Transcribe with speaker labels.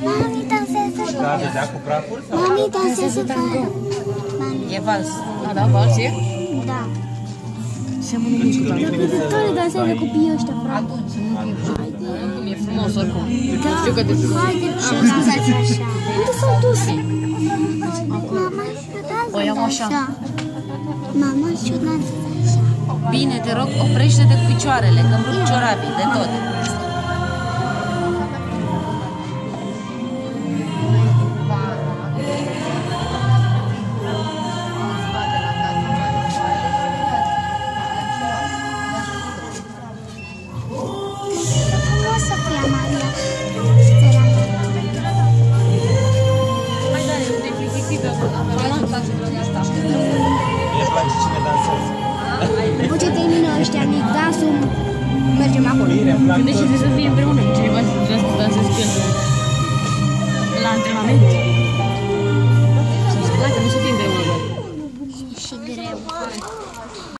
Speaker 1: Mami dansează. Mami dansează tango.
Speaker 2: E vals.
Speaker 3: A, da, vals e?
Speaker 1: Da.
Speaker 3: Seamănă mult cu tango.
Speaker 1: Toate dansează copiii ăștia, frate.
Speaker 3: E frumos oricum.
Speaker 1: Da.
Speaker 3: Știu că te
Speaker 1: Haide să dansați așa. Unde s-au dus? Mama,
Speaker 3: O iau așa.
Speaker 1: Mama, și-o dansează așa.
Speaker 2: Bine, te rog, oprește-te cu picioarele, că îmi rup ciorapii de tot.
Speaker 1: Frumos să fie, Maria.
Speaker 3: Hai, Dani, te plictisită. Mama, place asta.
Speaker 4: Mie place cine dansează.
Speaker 1: După ce termină ăștia mic dansul, mergem acolo.
Speaker 3: Gândește-te să fie împreună cu cineva și să dansezi cu el la antrenament. Să-ți placă, nu să fie împreună.
Speaker 1: Și greu.